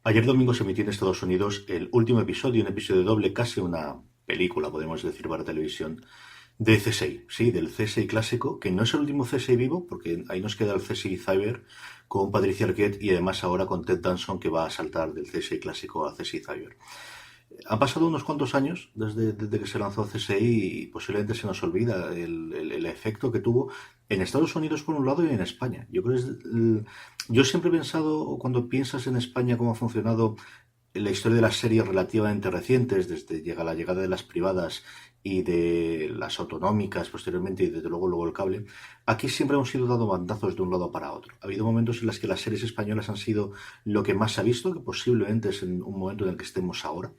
Ayer domingo se emitió en Estados Unidos el último episodio, un episodio doble, casi una película, podemos decir, para televisión, de CSI, sí, del CSI clásico, que no es el último CSI vivo, porque ahí nos queda el CSI Cyber con Patricia Arquette y además ahora con Ted Danson, que va a saltar del CSI clásico a CSI Cyber. Han pasado unos cuantos años desde que se lanzó CSI y posiblemente se nos olvida el efecto que tuvo en Estados Unidos por un lado y en España. Yo siempre he pensado, cuando piensas en España, cómo ha funcionado la historia de las series relativamente recientes, desde la llegada de las privadas y de las autonómicas posteriormente y desde luego el cable, aquí siempre hemos ido dando bandazos de un lado para otro. Ha habido momentos en los que las series españolas han sido lo que más se ha visto, que posiblemente es en un momento en el que estemos ahora,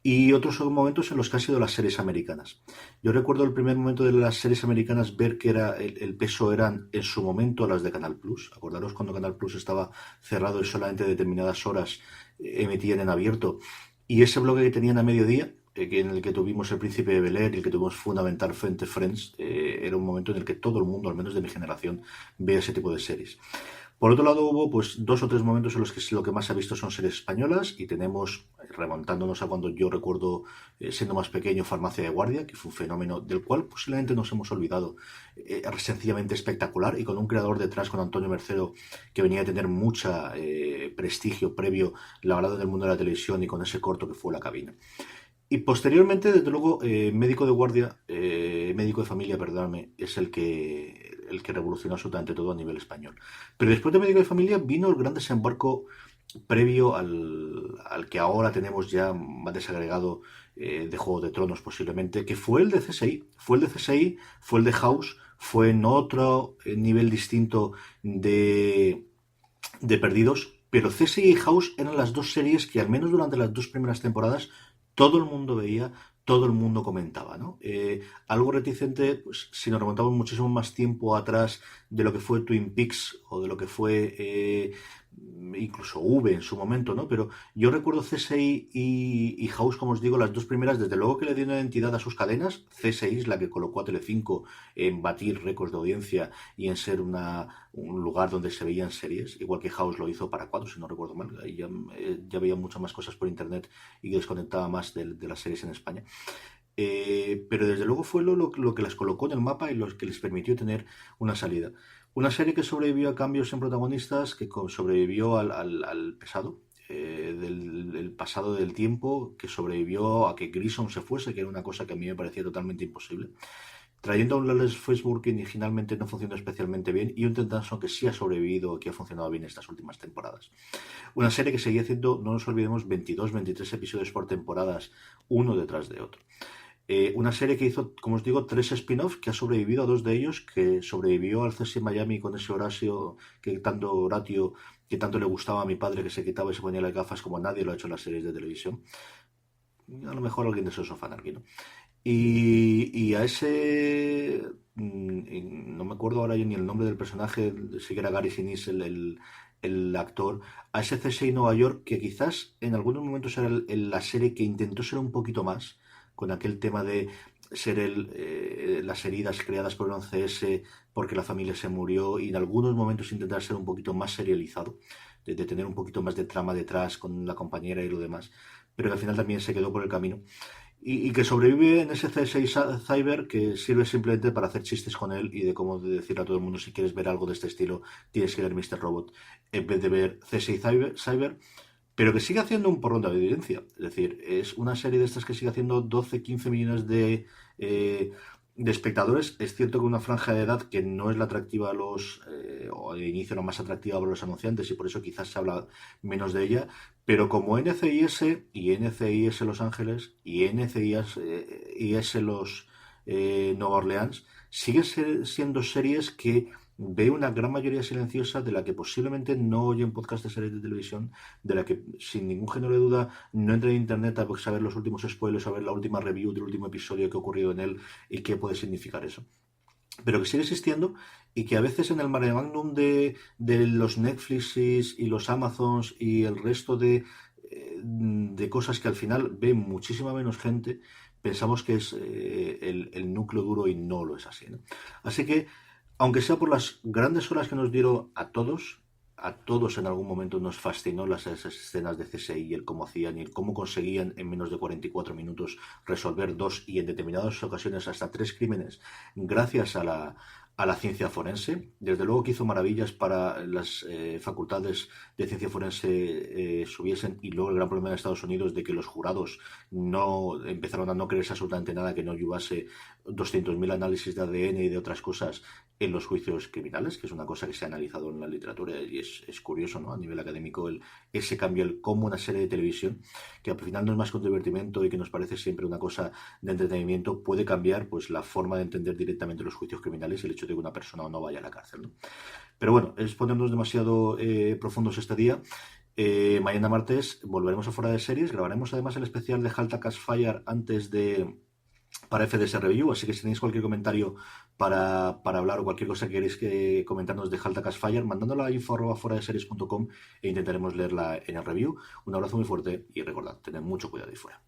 y otros son momentos en los que han sido las series americanas. Yo recuerdo el primer momento de las series americanas ver que era el peso eran en su momento las de Canal Plus. Acordaros cuando Canal Plus estaba cerrado y solamente determinadas horas emitían en abierto. Y ese bloque que tenían a mediodía, en el que tuvimos El Príncipe de Bel-Air y el que tuvimos fundamentalmente Friends, era un momento en el que todo el mundo, al menos de mi generación, ve ese tipo de series. Por otro lado, hubo pues dos o tres momentos en los que lo que más se ha visto son series españolas y tenemos, remontándonos a cuando yo recuerdo siendo más pequeño, Farmacia de Guardia, que fue un fenómeno del cual posiblemente nos hemos olvidado, sencillamente espectacular y con un creador detrás, con Antonio Mercero, que venía a tener mucha prestigio previo, labrado en el mundo de la televisión y con ese corto que fue La Cabina. Y posteriormente, desde luego, médico de guardia, médico de familia, perdóname, es el que revolucionó absolutamente todo a nivel español. Pero después de médico de familia vino el gran desembarco previo al que ahora tenemos ya más desagregado de Juego de Tronos posiblemente, que fue el de CSI. Fue el de CSI, fue el de House, fue en otro nivel distinto de Perdidos, pero CSI y House eran las dos series que al menos durante las dos primeras temporadas todo el mundo veía, todo el mundo comentaba, ¿no? Algo reticente, pues si nos remontamos muchísimo más tiempo atrás de lo que fue Twin Peaks o de lo que fue incluso V en su momento, ¿no? Pero yo recuerdo CSI y House, como os digo, las dos primeras, desde luego que le dio una identidad a sus cadenas. CSI es la que colocó a Telecinco en batir récords de audiencia y en ser un lugar donde se veían series, igual que House lo hizo para cuatro, si no recuerdo mal. Ahí ya veía muchas más cosas por internet y desconectaba más de las series en España. Pero desde luego fue lo que las colocó en el mapa y lo que les permitió tener una salida. Una serie que sobrevivió a cambios en protagonistas, que sobrevivió al pesado, del pasado del tiempo, que sobrevivió a que Grissom se fuese, que era una cosa que a mí me parecía totalmente imposible. Trayendo a un Lawrence Facebook que originalmente no funcionó especialmente bien y un Ted Danson que sí ha sobrevivido y que ha funcionado bien estas últimas temporadas. Una serie que seguía haciendo, no nos olvidemos, 22, 23 episodios por temporadas, uno detrás de otro. Una serie que hizo, como os digo, tres spin-offs, que ha sobrevivido a dos de ellos, que sobrevivió al CSI Miami con ese Horatio que tanto le gustaba a mi padre, que se quitaba y se ponía las gafas como nadie lo ha hecho en las series de televisión. A lo mejor alguien de esos Sofanarqui, ¿no? Y a ese. No me acuerdo ahora yo ni el nombre del personaje, si era Gary Sinise el actor, a ese CSI Nueva York, que quizás en algunos momentos era la serie que intentó ser un poquito más, con aquel tema de ser las heridas creadas por el 11S porque la familia se murió, y en algunos momentos intentar ser un poquito más serializado, de tener un poquito más de trama detrás con la compañera y lo demás, pero que al final también se quedó por el camino. Y que sobrevive en ese C6 Cyber, que sirve simplemente para hacer chistes con él y de cómo decirle a todo el mundo: si quieres ver algo de este estilo, tienes que ver Mr. Robot en vez de ver C6 Cyber, pero que sigue haciendo un porrón de audiencia. Es decir, es una serie de estas que sigue haciendo 12, 15 millones de espectadores. Es cierto que una franja de edad que no es la atractiva a o de inicio la más atractiva para los anunciantes, y por eso quizás se habla menos de ella, pero como NCIS y NCIS Los Ángeles y NCIS Nueva Orleans, siguen siendo series que ve una gran mayoría silenciosa, de la que posiblemente no oyen podcast de series de televisión, de la que sin ningún género de duda no entra en internet a saber los últimos spoilers, a ver la última review del último episodio que ha ocurrido en él y qué puede significar eso, pero que sigue existiendo, y que a veces en el mare magnum de los Netflixes y los Amazons y el resto de cosas que al final ve muchísima menos gente, pensamos que es el núcleo duro, y no lo es así, ¿no? Así que, aunque sea por las grandes horas que nos dieron a todos, a todos en algún momento nos fascinó esas escenas de CSI y el cómo hacían y el cómo conseguían en menos de 44 minutos resolver dos y en determinadas ocasiones hasta tres crímenes gracias a la ciencia forense. Desde luego que hizo maravillas para las facultades de ciencia forense subiesen, y luego el gran problema de Estados Unidos de que los jurados no empezaron a no creerse absolutamente nada que no llevase 200.000 análisis de ADN y de otras cosas en los juicios criminales, que es una cosa que se ha analizado en la literatura y es curioso, ¿no? A nivel académico, ese cambio, el cómo una serie de televisión, que al final no es más que un divertimento y que nos parece siempre una cosa de entretenimiento, puede cambiar pues la forma de entender directamente los juicios criminales y el hecho de que una persona no vaya a la cárcel, ¿no? Pero bueno, es ponernos demasiado profundos este día. Mañana martes volveremos a Fuera de Series, grabaremos además el especial de Halt a Catch Fire antes de para FDS Review, así que si tenéis cualquier comentario para hablar o cualquier cosa que queréis que comentarnos de Halt a Catch Fire, mandándola a info@fueradeseries.com e intentaremos leerla en el review. Un abrazo muy fuerte y recordad, tened mucho cuidado ahí fuera.